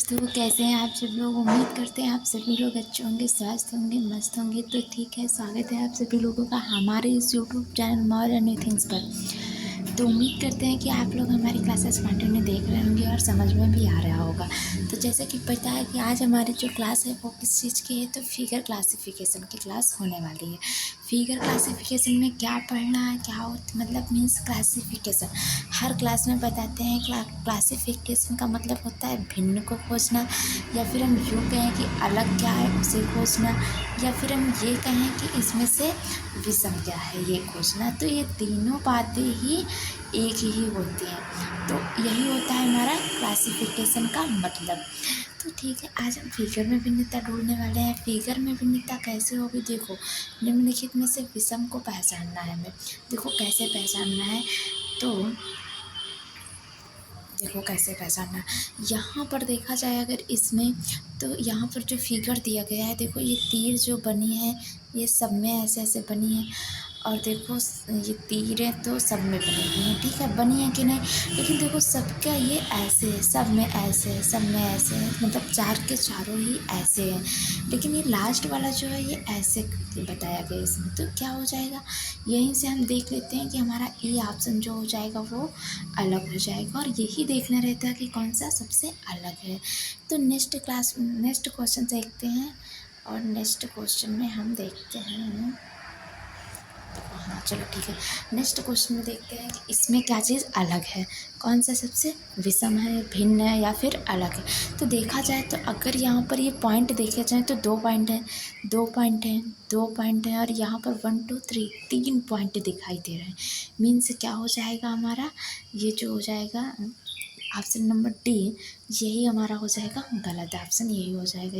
दोस्तों, कैसे हैं आप सब लोग। उम्मीद करते हैं आप सभी लोग अच्छे होंगे, स्वस्थ होंगे, मस्त होंगे। तो ठीक है, स्वागत है आप सभी लोगों का हमारे इस YouTube channel more and new things पर। तो उम्मीद करते हैं कि आप लोग हमारी क्लासेस कंटिन्यू देख रहे होंगे और समझ में भी आ रहा होगा। तो जैसे कि पता है कि आज हमारी जो क्लास है वो किस चीज़ की है, तो फिगर क्लासिफिकेशन की क्लास होने वाली है। फिगर क्लासिफिकेशन में क्या पढ़ना है, क्या मतलब मीन्स क्लासिफिकेशन। हर क्लास में बताते हैं क्लासिफिकेशन का मतलब होता है भिन्न को खोजना, या फिर हम यूँ कहें कि अलग क्या है उसे खोजना, या फिर हम ये कहें कि इसमें से विषम क्या है ये खोजना। तो ये तीनों बातें ही एक ही होती हैं। तो यही होता है हमारा क्लासिफिकेशन का मतलब। तो ठीक है, आज हम फिगर में भिन्नता ढूंढने वाले हैं। फिगर में भिन्नता कैसे होगी, देखो निम्नलिखित में से विषम को पहचानना है हमें। देखो कैसे पहचानना है, तो देखो कैसे पहचानना है। यहाँ पर देखा जाए अगर इसमें, तो यहाँ पर जो फिगर दिया गया है, देखो ये तीर जो बनी है ये सब में ऐसे ऐसे बनी है, और देखो ये तीरें तो सब में बनी हुई हैं, ठीक है, बनी है कि नहीं। लेकिन देखो सबका ये ऐसे है, सब में ऐसे है, सब में ऐसे है, मतलब चार के चारों ही ऐसे हैं। लेकिन ये लास्ट वाला जो है ये ऐसे बताया गया इसमें। तो क्या हो जाएगा, यहीं से हम देख लेते हैं कि हमारा ई ऑप्शन जो हो जाएगा वो अलग हो जाएगा, और यही देखना रहता है कि कौन सा सबसे अलग है। तो नेक्स्ट क्वेश्चन देखते हैं, और नेक्स्ट क्वेश्चन में हम देखते हैं, हाँ चलो ठीक है, नेक्स्ट क्वेश्चन में देखते हैं कि इसमें क्या चीज़ अलग है, कौन सा सबसे विषम है, भिन्न है, या फिर अलग है। तो देखा जाए तो अगर यहाँ पर ये पॉइंट देखे जाए तो 2 पॉइंट हैं, 2 पॉइंट हैं, 2 पॉइंट हैं, और यहाँ पर 1 2 3 3 पॉइंट दिखाई दे रहे हैं। मीन्स क्या हो जाएगा हमारा, ये जो हो जाएगा ऑप्शन नंबर डी, यही हमारा हो जाएगा गलत ऑप्शन, यही हो जाएगा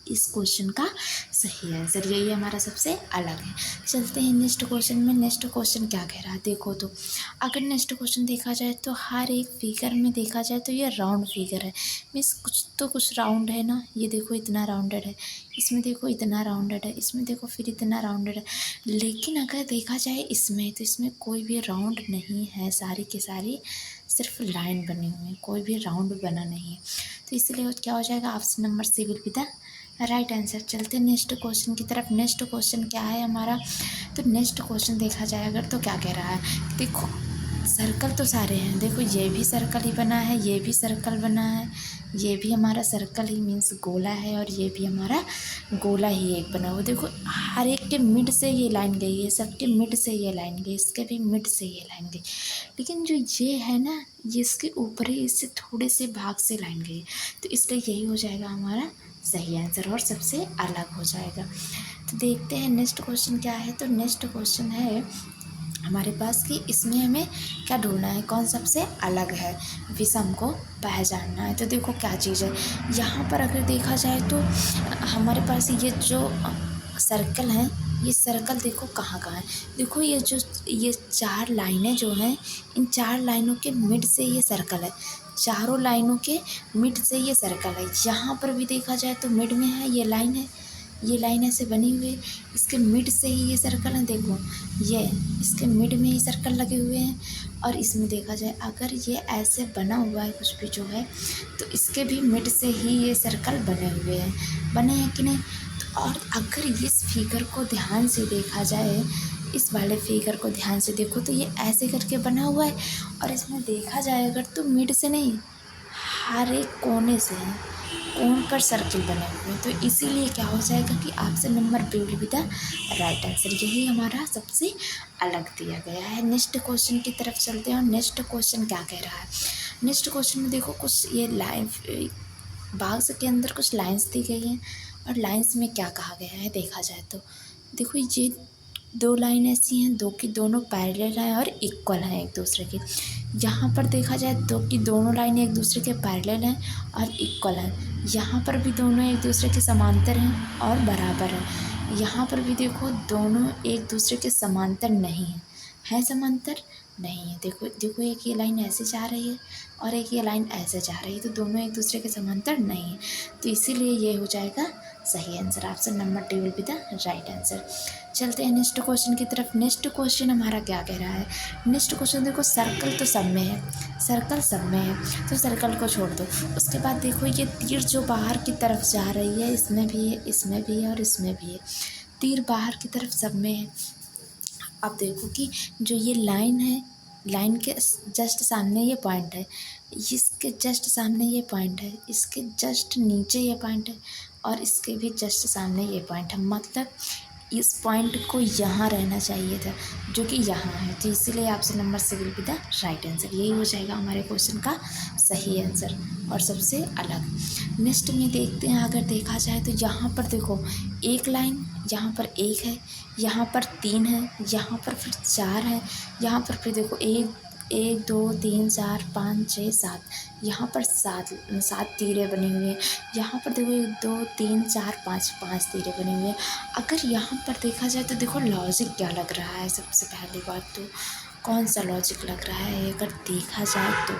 इस क्वेश्चन का सही आंसर, यही हमारा सबसे अलग है। चलते हैं नेक्स्ट क्वेश्चन में। नेक्स्ट क्वेश्चन क्या कह रहा है, देखो तो अगर नेक्स्ट क्वेश्चन देखा जाए तो हर एक फिगर में देखा जाए तो ये राउंड फिगर है। मीन्स कुछ तो कुछ राउंड है ना, ये देखो इतना राउंडेड है, इसमें देखो इतना राउंडेड है, इसमें देखो फिर इतना राउंडेड है। लेकिन अगर देखा जाए इसमें, तो इसमें कोई भी राउंड नहीं है, सारी के सारी सिर्फ लाइन बनी हुई है, कोई भी राउंड बना नहीं है। तो इसलिए क्या हो जाएगा, option number C will be the right answer. चलते नेक्स्ट क्वेश्चन की तरफ। नेक्स्ट क्वेश्चन क्या है हमारा, तो नेक्स्ट क्वेश्चन देखा जाए अगर तो क्या कह रहा है, देखो सर्कल तो सारे हैं, देखो ये भी सर्कल ही बना है, ये भी सर्कल बना है, ये भी हमारा सर्कल ही मीन्स गोला है, और ये भी हमारा गोला ही एक बना हुआ। देखो हर एक के मिड से ये लाइन गई है, सबके मिड से ये लाइन गई, इसके भी मिड से ये लाइन गई। लेकिन जो ये है ना, ये इसके ऊपर ही इससे थोड़े से भाग से लाइन गई, तो इसलिए यही हो जाएगा हमारा सही आंसर और सबसे अलग हो जाएगा। तो देखते हैं नेक्स्ट क्वेश्चन क्या है। तो नेक्स्ट क्वेश्चन है हमारे पास कि इसमें हमें क्या ढूंढना है, कौन सबसे अलग है, विषम को पहचानना है। तो देखो क्या चीज़ है, यहाँ पर अगर देखा जाए तो हमारे पास ये जो सर्कल है, ये सर्कल देखो कहाँ कहाँ है। देखो ये 4 लाइनें जो हैं, इन 4 लाइनों के मिड से ये सर्कल है, चारों लाइनों के मिड से ये सर्कल है। यहाँ पर भी देखा जाए तो मिड में है, ये लाइन है, ये लाइन ऐसे बनी हुई है, इसके मिड से ही ये सर्कल है, देखो ये इसके मिड में ही सर्कल लगे हुए हैं। और इसमें देखा जाए अगर ये ऐसे बना हुआ है कुछ भी जो है, तो इसके भी मिड से ही ये सर्कल बने हुए हैं, बने हैं कि नहीं। तो और अगर इस फिगर को ध्यान से देखा जाए, इस वाले फिगर को ध्यान से देखो तो ये ऐसे करके बना हुआ है, और इसमें देखा जाए अगर तो मिड से नहीं, हर एक कोने से है, कोण पर सर्किल बने हुए हैं। तो इसीलिए क्या हो जाएगा कि option number B will be the right answer, यही हमारा सबसे अलग दिया गया है। नेक्स्ट क्वेश्चन की तरफ चलते हैं, और नेक्स्ट क्वेश्चन क्या कह रहा है। नेक्स्ट क्वेश्चन में देखो कुछ ये लाइन बॉक्स के अंदर कुछ लाइंस दी गई हैं, और लाइंस में क्या कहा गया है देखा जाए तो देखो ये 2 लाइन ऐसी हैं, 2 की दोनों पैरेलल हैं और इक्वल हैं एक दूसरे के। यहाँ पर देखा जाए तो कि दोनों लाइनें एक दूसरे के पैरेलल हैं और इक्वल हैं। यहाँ पर भी दोनों एक दूसरे के समांतर हैं और बराबर हैं। यहाँ पर भी देखो दोनों एक दूसरे के समांतर नहीं हैं, है समांतर नहीं है। देखो देखो एक ये लाइन ऐसे जा रही है और एक ये लाइन ऐसे जा रही है, तो दोनों एक दूसरे के समांतर नहीं है। तो इसीलिए ये हो जाएगा सही answer, option number D will be the right answer. चलते हैं नेक्स्ट क्वेश्चन की तरफ। नेक्स्ट क्वेश्चन हमारा क्या कह रहा है। नेक्स्ट क्वेश्चन देखो, सर्कल तो सब में है, सर्कल सब में है तो सर्कल को छोड़ दो। उसके बाद देखो ये तीर जो बाहर की तरफ जा रही है, इसमें भी है, इसमें भी है और इसमें भी है। तीर बाहर की तरफ सब में है। अब देखो कि जो ये लाइन है, लाइन के जस्ट सामने ये पॉइंट है, इसके जस्ट सामने ये पॉइंट है, इसके जस्ट नीचे ये पॉइंट है और इसके भी जस्ट सामने ये पॉइंट है। मतलब इस पॉइंट को यहाँ रहना चाहिए था, जो कि यहाँ है। तो इसीलिए option number C will be the right answer. यही हो जाएगा हमारे क्वेश्चन का सही आंसर और सबसे अलग। नेक्स्ट में देखते हैं, अगर देखा जाए तो यहाँ पर देखो एक लाइन, यहाँ पर एक है, यहाँ पर 3 है, यहाँ पर फिर 4 है, यहाँ पर फिर देखो 1 2 3 4 5 6 7, यहाँ पर सात तीरे बने हुए हैं। यहाँ पर देखो 1 2 3 4 5 तीरे बने हुए हैं। अगर यहाँ पर देखा जाए तो देखो लॉजिक क्या लग रहा है। सबसे पहली बात तो कौन सा लॉजिक लग रहा है, अगर देखा जाए तो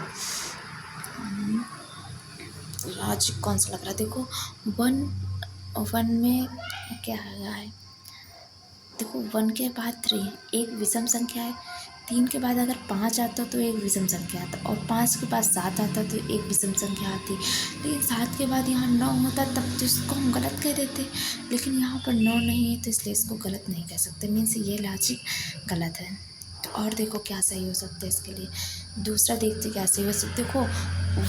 लॉजिक कौन सा लग रहा है। देखो वन में क्या है, देखो 1 के बाद 3 एक विषम संख्या है, 3 के बाद अगर 5 आता तो एक विषम संख्या आता, और 5 के बाद 7 आता तो एक विषम संख्या आती। लेकिन 7 के बाद यहाँ 9 होता तब तो इसको हम गलत कह देते, लेकिन यहाँ पर 9 नहीं है तो इसलिए इसको गलत नहीं कह सकते। मीन्स ये लॉजिक गलत है। तो और देखो क्या सही हो सकता है इसके लिए। दूसरा देखते क्या सही हो सकता है। देखो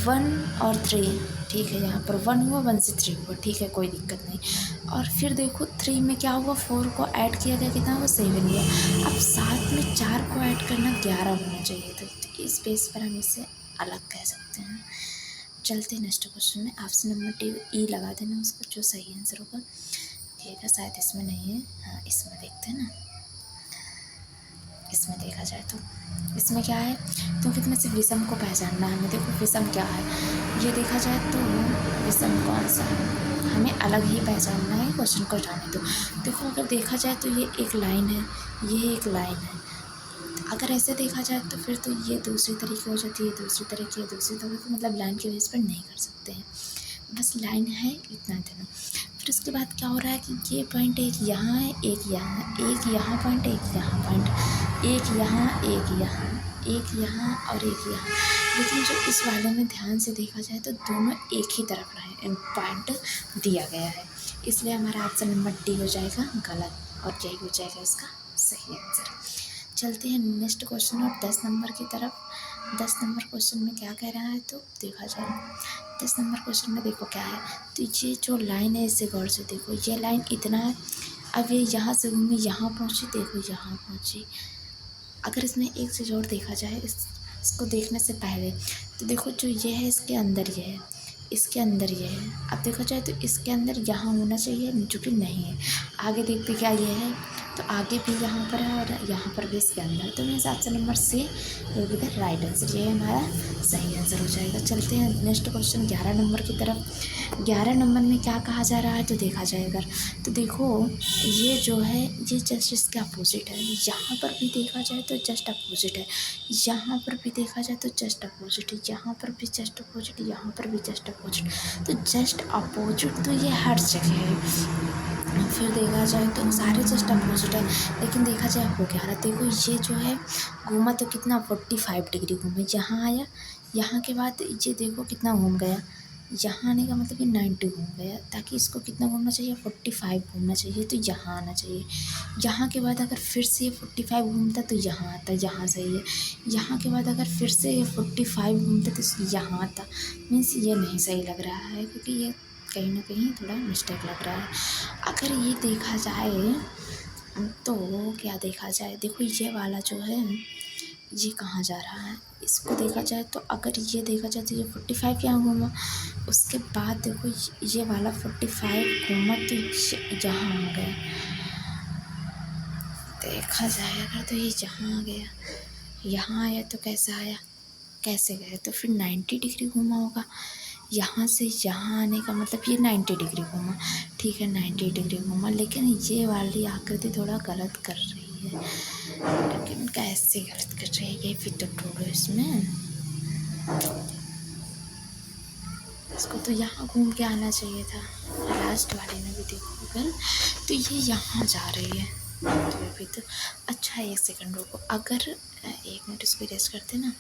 1 और 3 ठीक है, यहाँ पर 1 हुआ, 1 से 3 हुआ, ठीक है, कोई दिक्कत नहीं। और फिर देखो 3 में क्या हुआ, 4 को ऐड किया गया, कितना हुआ, 7 हुआ। अब 7 में 4 को ऐड करना 11 होना चाहिए था। तो इस बेस पर हम इसे अलग कह सकते हैं। चलते हैं नेक्स्ट क्वेश्चन में। ऑप्शन नंबर डी ई लगा देना उसको, जो सही आंसर होगा। ठीक है, शायद इसमें नहीं है, हाँ इसमें देखते हैं ना। इसमें देखा जाए तो इसमें क्या है, तो कितने से विषम को पहचानना है हमें। देखो विषम क्या है, ये देखा जाए तो विषम कौन सा है हमें अलग ही पहचानना है। क्वेश्चन को जाने दो। देखो अगर देखा जाए तो ये एक लाइन है, ये एक लाइन है। अगर ऐसे देखा जाए तो फिर तो ये दूसरी तरीके हो जाती है, दूसरी तरीके, मतलब लाइन के बेस पर नहीं कर सकते हैं। बस लाइन है इतना देना। फिर उसके बाद क्या हो रहा है कि ये पॉइंट एक यहाँ है, एक यहाँ है, एक यहाँ पॉइंट, एक यहाँ पॉइंट, एक यहाँ, एक यहाँ, एक यहाँ और एक यहाँ। लेकिन जो इस वाले में ध्यान से देखा जाए तो दोनों एक ही तरफ रहे पॉइंट दिया गया है, इसलिए हमारा ऑप्शन नंबर डी हो जाएगा गलत और यही हो जाएगा इसका सही आंसर। चलते हैं नेक्स्ट क्वेश्चन और 10 नंबर की तरफ। 10 नंबर क्वेश्चन में क्या कह रहा है तो देखा जाए। 10 नंबर क्वेश्चन में देखो क्या है, तो ये जो लाइन है इसे गौर से देखो, ये लाइन इतना है, अब ये यहाँ से घूमी यहाँ पहुँची, देखो यहाँ पहुँची। अगर इसमें एक चीज़ और देखा जाए इसको देखने से पहले, तो देखो जो ये है इसके अंदर ये है, इसके अंदर ये है। अब देखा जाए तो इसके अंदर यहाँ होना चाहिए, जो कि नहीं है। आगे देखते क्या ये है, तो आगे भी यहाँ पर है और यहाँ पर भी इसके अंदर। तो मेरे option number C will be the right answer, ये हमारा सही आंसर हो जाएगा। चलते हैं नेक्स्ट क्वेश्चन 11 नंबर की तरफ। 11 नंबर में क्या कहा जा रहा है तो देखा जाए अगर, तो देखो ये जो है ये जस्ट इसके अपोजिट है। यहाँ पर भी देखा जाए तो जस्ट अपोजिट है, यहाँ पर भी देखा जाए तो जस्ट अपोजिट है, यहाँ पर भी जस्ट अपोजिट, यहाँ पर भी जस्ट अपोजिट। तो जस्ट अपोजिट तो ये हर जगह है। फिर देखा जाए तो सारे जस्ट अपोजिट है, लेकिन देखा जाए हो क्या रहा। देखो ये जो है घूमा तो कितना 45 डिग्री घूमे, यहाँ आया, यहाँ के बाद ये देखो कितना घूम गया, यहाँ आने का मतलब ये 90 घूम गया। ताकि इसको कितना घूमना चाहिए, 45 घूमना चाहिए, तो यहाँ आना चाहिए। यहाँ के बाद अगर फिर से ये 45 घूमता तो यहाँ आता, यहाँ सही है। यहाँ के बाद अगर फिर से ये 45 घूमता तो यहाँ आता। मीन्स ये नहीं सही लग रहा है, क्योंकि ये कहीं ना कहीं थोड़ा मिस्टेक लग रहा है। अगर ये देखा जाए तो क्या देखा जाए, देखो ये वाला जो है ये कहाँ जा रहा है, इसको देखा जाए तो अगर ये देखा जाए तो ये 45 यहाँ घूमा, उसके बाद देखो ये वाला 45 घूमा तो यहाँ आ गया। देखा जाए अगर तो ये जहाँ आ गया, यहाँ आया तो कैसा आया, कैसे गया, तो फिर 90 डिग्री घूमा होगा। यहाँ से यहाँ आने का मतलब ये 90 डिग्री घूमा, ठीक है 90 डिग्री घूमा। लेकिन ये वाली आकृति थोड़ा गलत कर रही है, लेकिन कैसे गलत कर रही है ये भी तो ढूंढो इसमें। इसको तो यहाँ घूम के आना चाहिए था, लास्ट वाले में भी देखो अगर, तो ये यहाँ जा रही है। तो अभी तो अच्छा 1 सेकंड रुको, अगर 1 मिनट इसको इरेज करते ना,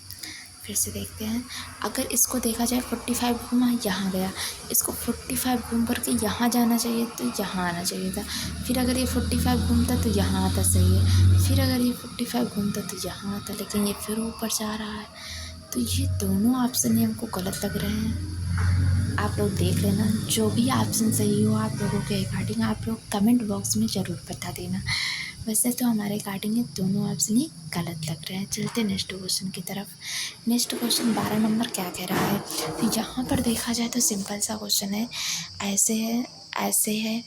फिर से देखते हैं। अगर इसको देखा जाए 45 घूमा यहाँ गया, इसको 45 घूम कर के यहाँ जाना चाहिए तो यहाँ आना चाहिए था। फिर अगर ये 45 घूमता तो यहाँ आता, सही है। फिर अगर ये 45 घूमता तो यहाँ आता, लेकिन ये फिर ऊपर जा रहा है। तो ये दोनों ऑप्शन ही हमको गलत लग रहे हैं। आप लोग देख लेना, जो भी ऑप्शन सही हो आप लोगों के अकॉर्डिंग आप लोग कमेंट बॉक्स में ज़रूर बता देना। वैसे तो हमारे अकॉर्डिंग दोनों ऑप्शन ही गलत लग रहे हैं। चलते नेक्स्ट क्वेश्चन की तरफ। नेक्स्ट क्वेश्चन 12 नंबर क्या कह रहा है। तो यहाँ पर देखा जाए तो सिंपल सा क्वेश्चन है, ऐसे है ऐसे है।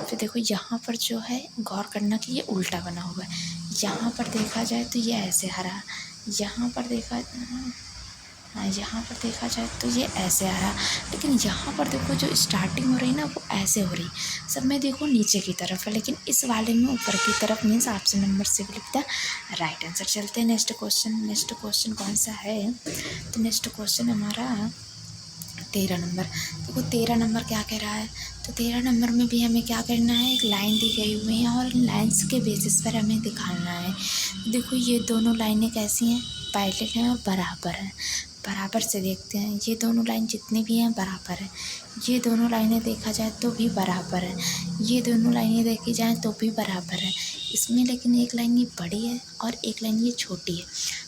फिर देखो यहाँ पर जो है गौर करना कि ये उल्टा बना हुआ है। यहाँ पर देखा जाए तो ये ऐसे हरा, यहाँ पर देखा यहाँ पर देखा जाए तो ये ऐसे आ रहा, लेकिन यहाँ पर देखो जो स्टार्टिंग हो रही ना वो ऐसे हो रही। सब में देखो नीचे की तरफ है, लेकिन इस वाले में ऊपर की तरफ, मीन्स ऑप्शन नंबर से लिखता राइट आंसर। चलते हैं नेक्स्ट क्वेश्चन। नेक्स्ट क्वेश्चन कौन सा है, तो नेक्स्ट क्वेश्चन हमारा 13 नंबर। देखो 13 नंबर क्या कह रहा है। तो 13 नंबर में भी हमें क्या करना है, एक लाइन दी गई हुई है और लाइन्स के बेसिस पर हमें दिखाना है। देखो ये दोनों लाइनें कैसी हैं, पैरेलल हैं और बराबर हैं। बराबर से देखते हैं, ये दोनों लाइन जितनी भी हैं बराबर है। ये दोनों लाइनें देखा जाए तो भी बराबर है, ये दोनों लाइनें देखी जाए तो भी बराबर है। इसमें लेकिन एक लाइन ये बड़ी है और एक लाइन ये छोटी है।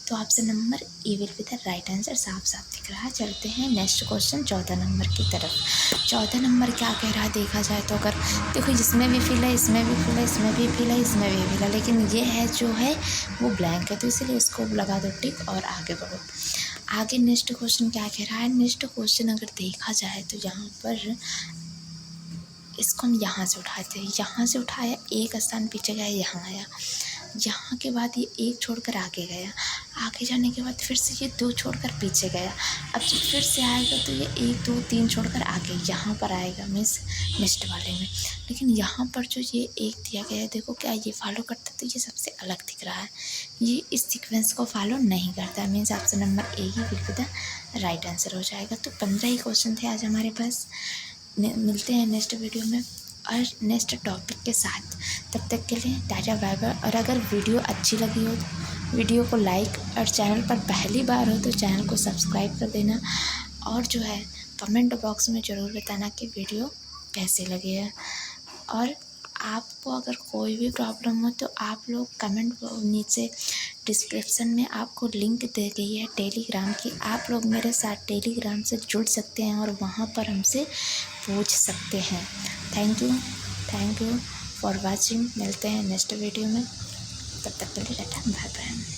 तो option number A will be the right answer, साफ साफ दिख रहा है। चलते हैं नेक्स्ट क्वेश्चन 14 नंबर की तरफ। 14 नंबर क्या कह रहा है देखा जाए तो, अगर देखो इसमें भी फिल है, इसमें भी फिल है, इसमें भी फिल है, इसमें भी फिल है, लेकिन ये है जो है वो ब्लैंक है, तो इसलिए इसको लगा दो टिक और आगे बढ़ो। आगे नेक्स्ट क्वेश्चन क्या कह रहा है। नेक्स्ट क्वेश्चन अगर देखा जाए तो यहाँ पर इसको हम यहाँ से उठाते हैं, यहाँ से उठाया, एक स्थान पीछे गया, यहाँ आया, यहाँ के बाद ये एक छोड़कर आगे गया, आगे जाने के बाद फिर से ये 2 छोड़कर पीछे गया। अब जब फिर से आएगा तो ये 1 2 3 छोड़कर आगे यहाँ पर आएगा, मीन्स नेक्स्ट वाले में। लेकिन यहाँ पर जो ये 1 दिया गया है, देखो क्या ये फॉलो करता है, तो ये सबसे अलग दिख रहा है, ये इस सीक्वेंस को फॉलो नहीं करता, means option number A he will be the right answer हो जाएगा। तो 15 ही क्वेश्चन थे आज हमारे पास। मिलते हैं नेक्स्ट वीडियो में और नेक्स्ट टॉपिक के साथ। तब तक के लिए टाटा बाय बाय। और अगर वीडियो अच्छी लगी हो तो वीडियो को लाइक, और चैनल पर पहली बार हो तो चैनल को सब्सक्राइब कर देना, और जो है कमेंट बॉक्स में ज़रूर बताना कि वीडियो कैसे लगी है। और आपको अगर कोई भी प्रॉब्लम हो तो आप लोग कमेंट नीचे डिस्क्रिप्शन में आपको लिंक दे गई है टेलीग्राम की, आप लोग मेरे साथ टेलीग्राम से जुड़ सकते हैं और वहाँ पर हमसे पूछ सकते हैं। Thank you for watching. मिलते हैं नेक्स्ट वीडियो में, तब तक के लिए टाटा बाय बाय।